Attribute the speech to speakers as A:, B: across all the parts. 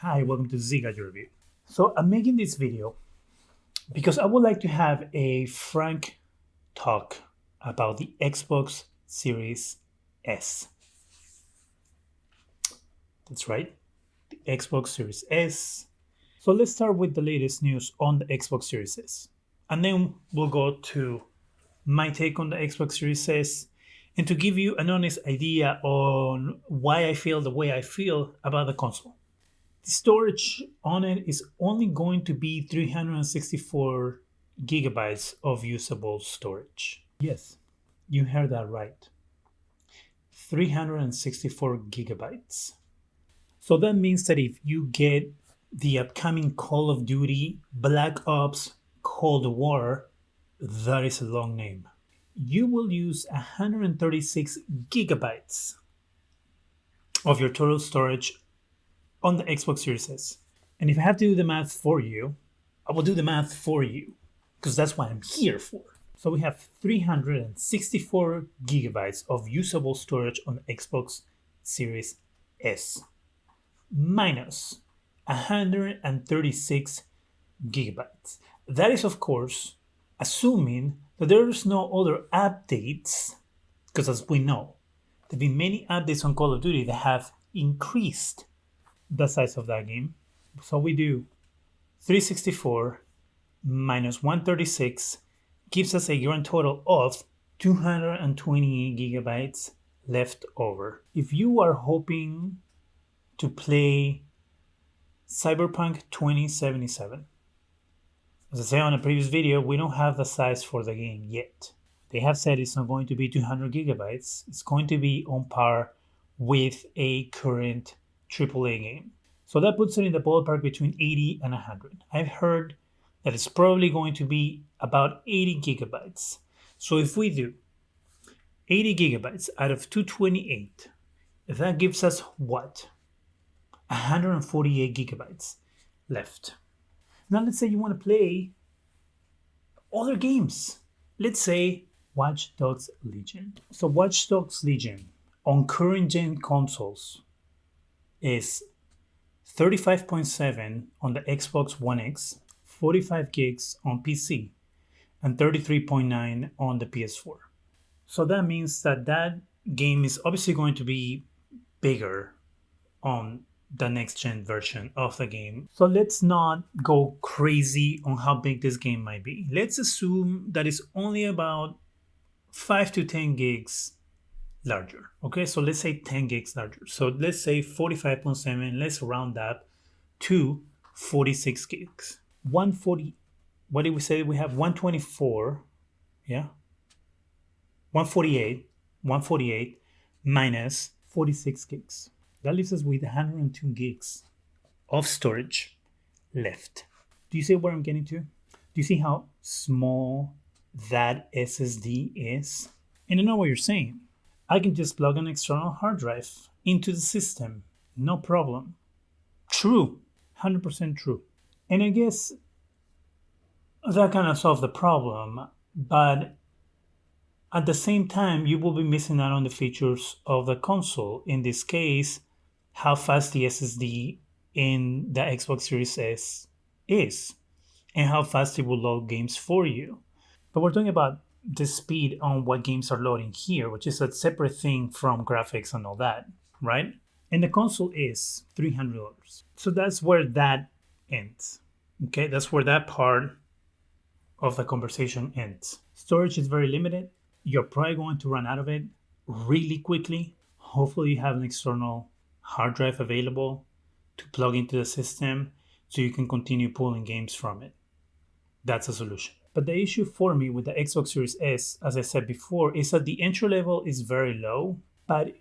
A: Hi, welcome to Ziga Review. So I'm making this video because I would like to have a frank talk about the Xbox Series S. That's right, the Xbox Series S. So let's start with the latest news on the Xbox Series S. And then we'll go to my take on the Xbox Series S and to give you an honest idea on why I feel the way I feel about the console. The storage on it is only going to be 364 gigabytes of usable storage. Yes, you heard that right. 364 gigabytes. So that means that if you get the upcoming Call of Duty Black Ops Cold War, that is a long name, you will use 136 gigabytes of your total storage on the Xbox Series S. And if I have to do the math for you, I will do the math for you because that's what I'm here for. So we have 364 gigabytes of usable storage on the Xbox Series S minus 136 gigabytes. That is, of course, assuming that there's no other updates, because as we know, there have been many updates on Call of Duty that have increased the size of that game. So we do 364 minus 136 gives us a grand total of 228 gigabytes left over. If you are hoping to play Cyberpunk 2077, as I said on a previous video, we don't have the size for the game yet. They have said it's not going to be 200 gigabytes. It's going to be on par with a current AAA game. So that puts it in the ballpark between 80 and 100. I've heard that it's probably going to be about 80 gigabytes. So if we do 80 gigabytes out of 228, that gives us what? 148 gigabytes left. Now let's say you want to play other games. Let's say Watch Dogs Legion. So Watch Dogs Legion on current gen consoles is 35.7 on the Xbox One X, 45 gigs on PC, and 33.9 on the PS4. So that means that that game is obviously going to be bigger on the next gen version of the game. So let's not go crazy on how big this game might be. Let's assume that it's only about 5 to 10 gigs larger. Okay, so let's say 10 gigs larger. So let's say 45.7, let's round up to 46 gigs. 140, what did we say? We have 124, yeah? 148 minus 46 gigs. That leaves us with 102 gigs of storage left. Do you see where I'm getting to? Do you see how small that SSD is? And I know what you're saying. I can just plug an external hard drive into the system. No problem. True. 100% true. And I guess that kind of solves the problem. But at the same time, you will be missing out on the features of the console. In this case, how fast the SSD in the Xbox Series S is and how fast it will load games for you. But we're talking about the speed on what games are loading here, which is a separate thing from graphics and all that, right? And the console is $300. So that's where that ends. Okay, that's where that part of the conversation ends. Storage is very limited. You're probably going to run out of it really quickly. Hopefully you have an external hard drive available to plug into the system so you can continue pulling games from it. That's a solution. But the issue for me with the Xbox Series S, as I said before, is that the entry level is very low. But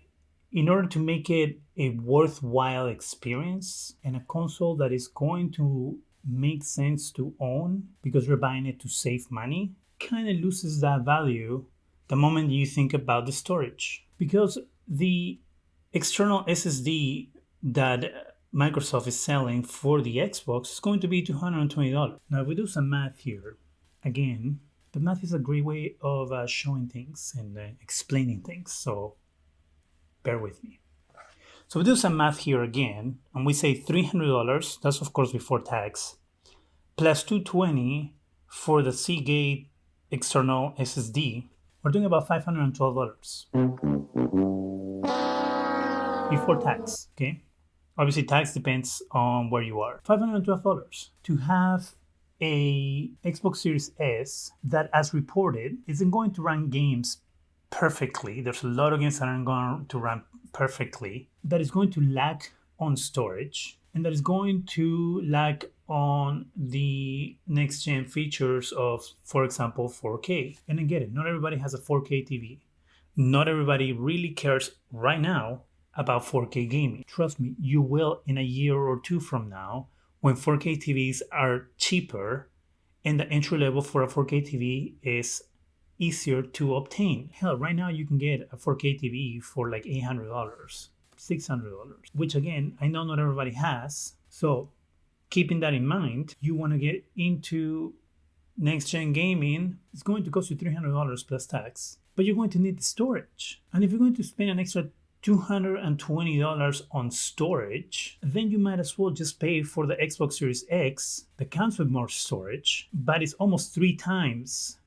A: in order to make it a worthwhile experience and a console that is going to make sense to own because you're buying it to save money, kind of loses that value the moment you think about the storage. Because the external SSD that Microsoft is selling for the Xbox is going to be $220. Now, if we do some math here, again, the math is a great way of showing things and explaining things, so bear with me. So we do some math here again, and we say $300, that's of course before tax, plus $220 for the Seagate external SSD, we're doing about $512 before tax, okay? Obviously, tax depends on where you are. $512 to have a Xbox Series S that, as reported, isn't going to run games perfectly. There's a lot of games that aren't going to run perfectly, that is going to lack on storage, and that is going to lack on the next gen features of, for example, 4K. And I get it, not everybody has a 4K TV. Not everybody really cares right now about 4K gaming. Trust me, you will in a year or two from now, when 4K TVs are cheaper and the entry level for a 4K TV is easier to obtain. Hell, right now you can get a 4K TV for like $800, $600, which again, I know not everybody has. So keeping that in mind, you want to get into next gen gaming, it's going to cost you $300 plus tax, but you're going to need the storage. And if you're going to spend an extra $220 on storage, then you might as well just pay for the Xbox Series X that comes with more storage, but it's almost 3 times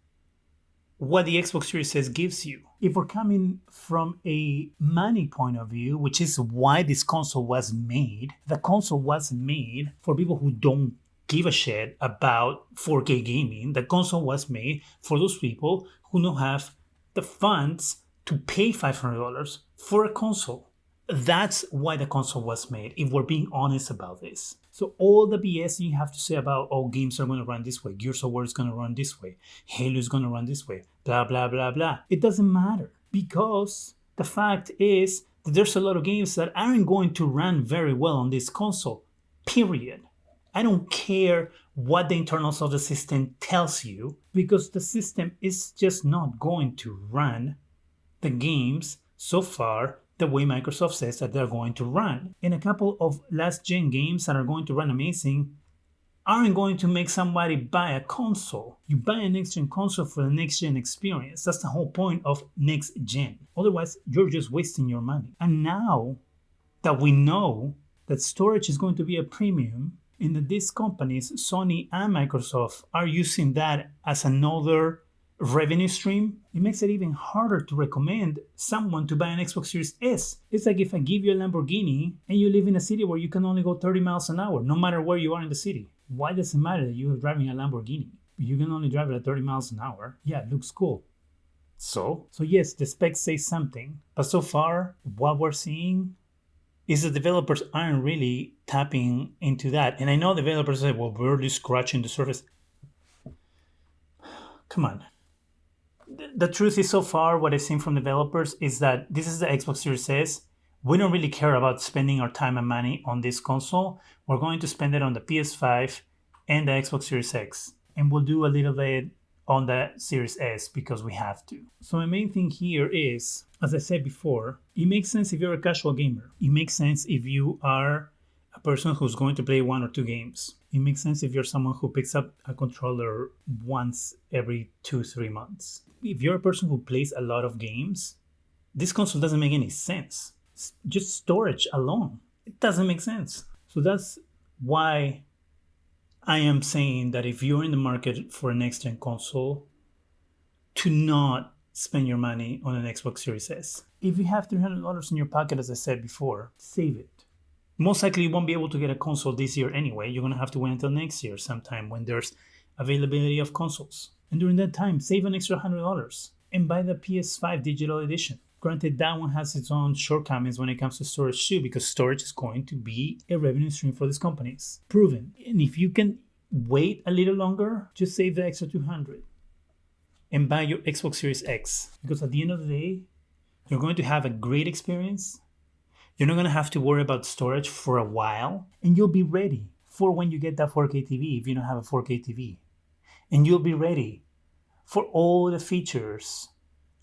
A: what the Xbox Series S gives you. If we're coming from a money point of view, which is why this console was made, the console was made for people who don't give a shit about 4K gaming. The console was made for those people who don't have the funds to pay $500 for a console. That's why the console was made, if we're being honest about this. So all the BS you have to say about, oh, games are going to run this way, Gears of War is going to run this way, Halo is going to run this way, blah, blah, blah, blah. It doesn't matter, because the fact is that there's a lot of games that aren't going to run very well on this console, period. I don't care what the internals of the system tells you, because the system is just not going to run the games so far the way Microsoft says that they're going to run. And a couple of last gen games that are going to run amazing aren't going to make somebody buy a console. You buy a next gen console for the next gen experience. That's the whole point of next gen. Otherwise, you're just wasting your money. And now that we know that storage is going to be a premium, and that these companies, Sony and Microsoft, are using that as another revenue stream, it makes it even harder to recommend someone to buy an Xbox Series S. It's like if I give you a Lamborghini and you live in a city where you can only go 30 miles an hour, no matter where you are in the city. Why does it matter that you're driving a Lamborghini? You can only drive it at 30 miles an hour. Yeah, it looks cool. So yes, the specs say something, but so far, what we're seeing is the developers aren't really tapping into that. And I know developers say, well, we're just scratching the surface. Come on. The truth is, so far, what I've seen from developers is that this is the Xbox Series S. We don't really care about spending our time and money on this console. We're going to spend it on the PS5 and the Xbox Series X. And we'll do a little bit on the Series S because we have to. So my main thing here is, as I said before, it makes sense if you're a casual gamer. It makes sense if you are a person who's going to play 1 or 2 games. It makes sense if you're someone who picks up a controller once every 2-3 months. If you're a person who plays a lot of games, this console doesn't make any sense. Just storage alone, it doesn't make sense. So that's why I am saying that if you're in the market for a next-gen console, to not spend your money on an Xbox Series S. If you have $300 in your pocket, as I said before, save it. Most likely you won't be able to get a console this year anyway. You're going to have to wait until next year sometime when there's availability of consoles. And during that time, save an extra $100 and buy the PS5 digital edition. Granted, that one has its own shortcomings when it comes to storage too, because storage is going to be a revenue stream for these companies. Proven. And if you can wait a little longer, just save the extra $200 and buy your Xbox Series X. Because at the end of the day, you're going to have a great experience. You're not going to have to worry about storage for a while, and you'll be ready for when you get that 4K TV if you don't have a 4K TV. And you'll be ready for all the features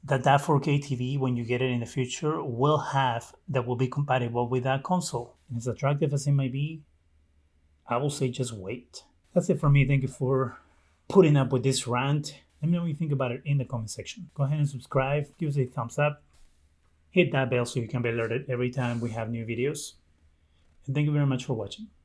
A: that 4K TV, when you get it in the future, will have that will be compatible with that console. And as attractive as it might be, I will say just wait. That's it for me. Thank you for putting up with this rant. Let me know what you think about it in the comment section. Go ahead and subscribe. Give us a thumbs up. hit that bell so you can be alerted every time we have new videos. And thank you very much for watching.